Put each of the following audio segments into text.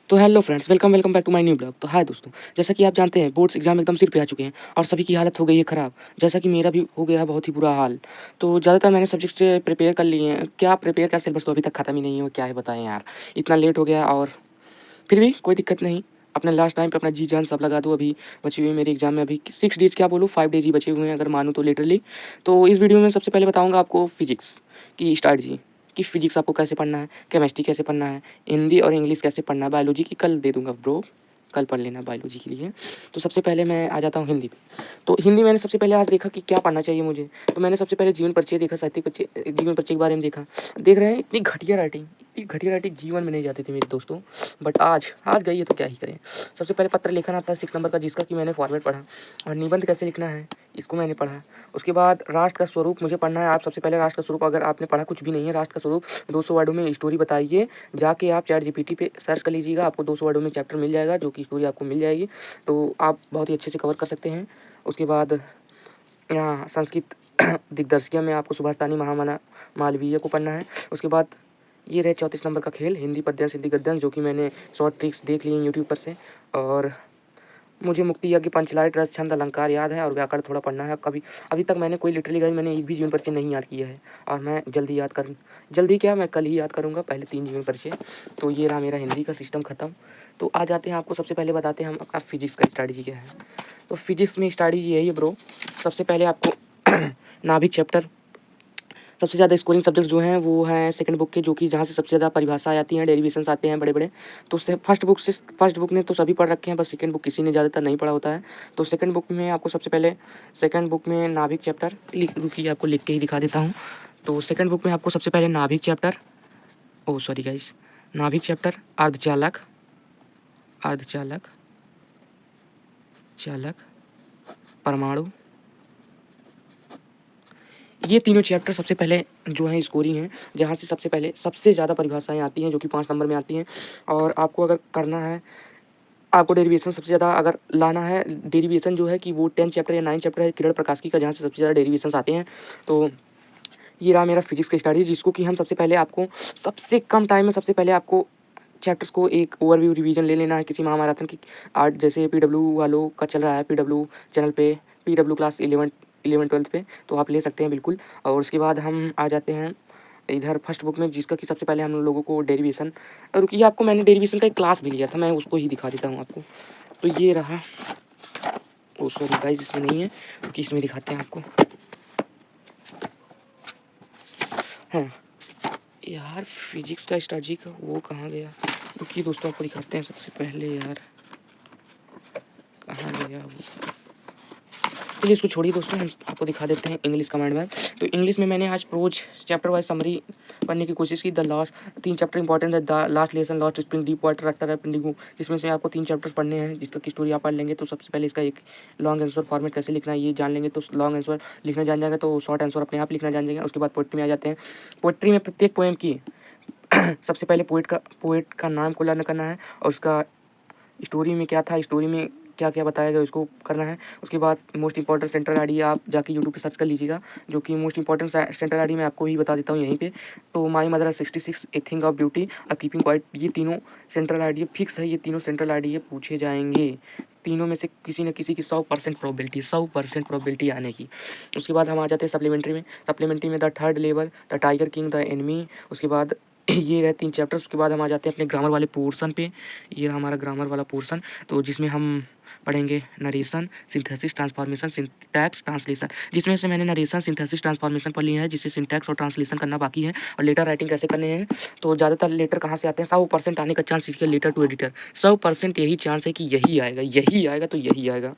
तो hello friends, welcome welcome back to my new blog. तो hi दोस्तों, जैसा कि आप जानते हैं बोर्ड्स एग्जाम एकदम सिर पे आ चुके हैं और सभी की हालत हो गई है ख़राब, जैसा कि मेरा भी हो गया है बहुत ही बुरा हाल। तो ज़्यादातर मैंने सब्जेक्ट से प्रिपेयर कर लिए हैं। क्या प्रिपेयर का सिलेबस तो अभी तक ख़त्म ही नहीं हुआ, क्या है बताएं यार, इतना लेट हो गया। और फिर भी कोई दिक्कत नहीं, अपने लास्ट टाइम पे अपना जी जान सब लगा दूँ। अभी बची हुई मेरे एग्जाम में अभी 6 डेज़, क्या बोलूँ 5 डेज़ ही बचे हुए हैं अगर मानूँ तो लिटरली। तो इस वीडियो में सबसे पहले बताऊँगा आपको फिजिक्स की स्ट्रैटेजी कि फिजिक्स आपको कैसे पढ़ना है, केमिस्ट्री कैसे पढ़ना है, हिंदी और इंग्लिश कैसे पढ़ना है। बायोलॉजी की कल दे दूँगा ब्रो, कल पढ़ लेना बायोलॉजी के लिए। तो सबसे पहले मैं आ जाता हूँ हिंदी पे। तो हिंदी मैंने सबसे पहले आज देखा कि क्या पढ़ना चाहिए मुझे। तो मैंने सबसे पहले जीवन परिचय देखा, साहित्य परिचय, जीवन परिचय के बारे में देखा। देख रहे हैं इतनी घटिया राइटिंग जीवन में नहीं जाती थी मेरे दोस्तों, बट आज आज गई है तो क्या ही करें। सबसे पहले पत्र लेखन आता है 6 नंबर का, जिसका कि मैंने फॉर्मेट पढ़ा। और निबंध कैसे लिखना है इसको मैंने पढ़ा। उसके बाद राष्ट्र का स्वरूप मुझे पढ़ना है। आप सबसे पहले राष्ट्र का स्वरूप, अगर आपने पढ़ा कुछ भी नहीं है, राष्ट्र का स्वरूप 200 वर्डों में स्टोरी बताइए। जाके आप चैट जीपीटी पे सर्च कर लीजिएगा, आपको 200 वर्डों में चैप्टर मिल जाएगा, जो कि स्टोरी आपको मिल जाएगी। तो आप बहुत ही अच्छे से कवर कर सकते हैं। उसके बाद यहाँ संस्कृत दिग्दर्शिका में आपको सुभाषतानी महामना मालवीय को पढ़ना है। उसके बाद ये रहे 34 नंबर का खेल, हिंदी पद्यांश हिंदी गद्यांश, जो कि मैंने शॉर्ट ट्रिक्स देख लिए यूट्यूब पर से। और मुझे मुक्ति यज्ञ पंचलाट रस छंद अलंकार याद है और व्याकरण थोड़ा पढ़ना है। कभी अभी तक मैंने कोई लिटरली गाइड मैंने एक भी जीवन परिचय नहीं याद किया है, और मैं जल्दी क्या मैं कल ही याद करूँगा पहले 3 जीवन परिचय। तो ये रहा मेरा हिंदी का सिस्टम ख़त्म। तो आ जाते हैं, आपको सबसे पहले बताते हैं हम अपना फिजिक्स का स्ट्रैटेजी क्या है। तो फिजिक्स में स्ट्रैटेजी यही है ब्रो। सबसे पहले आपको नाभिक चैप्टर, सबसे ज़्यादा स्कोरिंग सब्जेक्ट जो हैं वो हैं सेकंड बुक के, जो कि जहाँ से सबसे ज़्यादा परिभाषा आती हैं, डेरिवेशंस आते हैं बड़े बड़े। तो फर्स्ट बुक ने तो सभी पढ़ रखे हैं, बस सेकंड बुक किसी ने ज़्यादातर नहीं पढ़ा होता है। तो सेकंड बुक में आपको सबसे पहले सेकंड बुक में नाभिक चैप्टर रुकिए आपको लिख के ही दिखा देता हूँ। तो सेकंड बुक में आपको सबसे पहले नाभिक चैप्टर, ओह सॉरी गाइस, नाभिक चैप्टर, अर्धचालक, अर्धचालक, चालक, परमाणु, ये तीनों चैप्टर सबसे पहले जो है स्कोरिंग है, जहाँ से सबसे पहले सबसे ज़्यादा परिभाषाएँ आती हैं, जो कि 5 नंबर में आती हैं। और आपको अगर करना है, आपको डेरिवेशन सबसे ज़्यादा अगर लाना है, डेरिवेशन जो है कि वो 10 चैप्टर या 9 चैप्टर है किरण प्रकाशिकी का, जहाँ से सबसे ज़्यादा डेरिवेशंस आते हैं। तो ये रहा मेरा फिजिक्स का स्टडी, जिसको कि हम सबसे पहले आपको सबसे कम टाइम में सबसे पहले आपको चैप्टर्स को एक ओवरव्यू रिवीजन ले लेना है किसी महामैराथन की। आर्ट जैसे पीडब्ल्यू वालों का चल रहा है, पीडब्ल्यू चैनल पे, पीडब्ल्यू क्लास 11 12 पे, तो आप ले सकते हैं बिल्कुल। और उसके बाद हम आ जाते हैं इधर फर्स्ट बुक में, जिसका कि सबसे पहले हम लोगों को डेरिवेशन, रुकिए आपको मैंने डेरिवेशन का एक क्लास भी लिया था, मैं उसको ही दिखा देता हूँ आपको। तो ये रहा, ओ सॉरी गाइस इसमें नहीं है क्योंकि इसमें दिखाते हैं आपको। हाँ यार, फिजिक्स का स्ट्रैटेजी का वो कहाँ गया, रुकिए दोस्तों आपको दिखाते हैं सबसे पहले। यार कहाँ गया वो, चलिए इसको छोड़िए दोस्तों, हम आपको दिखा देते हैं इंग्लिश कमांड में। तो इंग्लिश में मैंने आज प्रोज चैप्टर वाइज समरी पढ़ने की कोशिश की। द लास्ट 3 चैप्टर इंपॉर्टेंट है, the last lesson, lost spring, deep water, rattrap, indigo, जिसमें से आपको 3 चैप्टर्स पढ़ने हैं, जिसका की स्टोरी आप पढ़ लेंगे। तो सबसे पहले इसका एक लॉन्ग आंसर फॉर्मेट कैसे लिखना है ये जान लेंगे, तो लॉन्ग आंसर लिखना जान जाएगा तो शॉर्ट आंसर अपने आप लिखना जान जाएंगे। उसके बाद पोएट्री में आ जाते हैं। पोएट्री में प्रत्येक पोएम की सबसे पहले पोएट का नाम को लर्न करना है, और उसका स्टोरी में क्या था, स्टोरी में क्या क्या बताया गया उसको करना है। उसके बाद मोस्ट इंपॉर्टेंट सेंट्रल आइडिया आप जाके यूट्यूब पे सर्च कर लीजिएगा, जो कि मोस्ट इंपॉर्टेंट सेंट्रल आइडिया मैं आपको ही बता देता हूँ यहीं पे। तो my mother 66, a thing of beauty, अब कीपिंग क्वाइट, ये तीनों सेंट्रल आइडिया फिक्स है, ये तीनों सेंट्रल आइडिया पूछे जाएंगे। तीनों में से किसी न किसी की 100% प्रोबेबिलिटी आने की। उसके बाद हम आ जाते हैं सप्लीमेंट्री में। सप्लीमेंट्री में the third level, the tiger king, the enemy. उसके बाद ये रहे 3 चैप्टर्स। उसके बाद हम आ जाते हैं अपने ग्रामर वाले पोर्शन पे। ये रहा हमारा ग्रामर वाला पोर्शन, तो जिसमें हम पढ़ेंगे narration, synthesis, transformation, syntax, translation, जिसमें से मैंने नरेशन, सिंथेसिस, ट्रांसफॉर्मेशन पढ़ लिया है, जिससे सिंटैक्स और ट्रांसलेशन करना बाकी है। और लेटर राइटिंग कैसे करने हैं, तो ज़्यादातर लेटर कहाँ से आते हैं, 100% आने का चांस इसके लेटर टू एडिटर, 100% यही चांस है कि यही आएगा तो यही आएगा।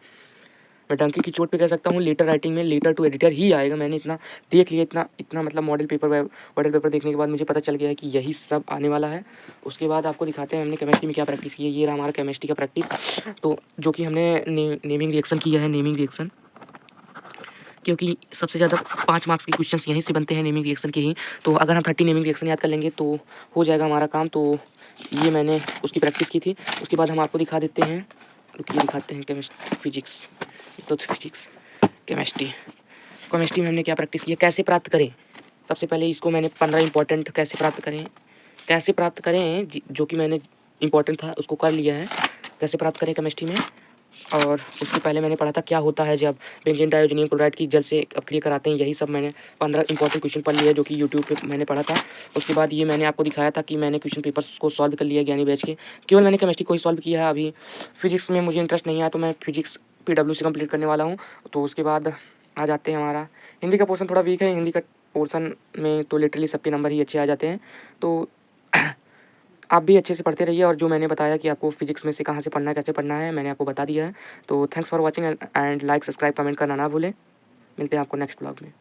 मैं डंकी की चोट पे कह सकता हूँ, लेटर राइटिंग में लेटर टू एडिटर ही आएगा। मैंने इतना देख लिया, इतना मतलब मॉडल पेपर देखने के बाद मुझे पता चल गया है कि यही सब आने वाला है। उसके बाद आपको दिखाते हैं हमने केमिस्ट्री में क्या प्रैक्टिस की है। ये रहा हमारा केमिस्ट्री का प्रैक्टिस, तो जो कि हमने नेमिंग रिएक्शन किया है, नेमिंग रिएक्शन, क्योंकि सबसे ज़्यादा 5 मार्क्स के क्वेश्चंस यहीं से बनते हैं नेमिंग रिएक्शन के ही। तो अगर हम 30 नेमिंग रिएक्शन याद कर लेंगे तो हो जाएगा हमारा काम। तो ये मैंने उसकी प्रैक्टिस की थी। उसके बाद हम आपको दिखा देते हैं, रुकिए दिखाते हैं केमिस्ट्री, फिजिक्स, तो फिजिक्स, केमिस्ट्री में हमने क्या प्रैक्टिस की है, कैसे प्राप्त करें। सबसे पहले इसको मैंने 15 इंपॉर्टेंट कैसे प्राप्त करें जो कि मैंने इम्पोर्टेंट था उसको कर लिया है, कैसे प्राप्त करें केमिस्ट्री में। और उससे पहले मैंने पढ़ा था क्या होता है जब बेंजीन डाइओजेनियम क्लोराइड की जल से अपक्रिया कराते हैं, यही सब मैंने 15 इंपॉर्टेंट क्वेश्चन पढ़ लिए जो कि यूट्यूब पे मैंने पढ़ा था। उसके बाद ये मैंने आपको दिखाया था कि मैंने क्वेश्चन पेपर्स को सॉल्व कर लिया ज्ञानी बैच के, केवल मैंने केमिस्ट्री को ही सॉल्व किया है। अभी फिजिक्स में मुझे इंटरेस्ट नहीं आया तो मैं फिजिक्स PW से कंप्लीट करने वाला हूँ। तो उसके बाद आ जाते हैं हमारा हिंदी का पोर्सन थोड़ा वीक है, हिंदी का पोर्सन में तो लिटरली सबके नंबर ही अच्छे आ जाते हैं। तो आप भी अच्छे से पढ़ते रहिए और जो मैंने बताया कि आपको फिजिक्स में से कहाँ से पढ़ना है, कैसे पढ़ना है, मैंने आपको बता दिया है। तो thanks for watching and like, subscribe, comment करना ना भूलें। मिलते हैं आपको नेक्स्ट ब्लॉग में।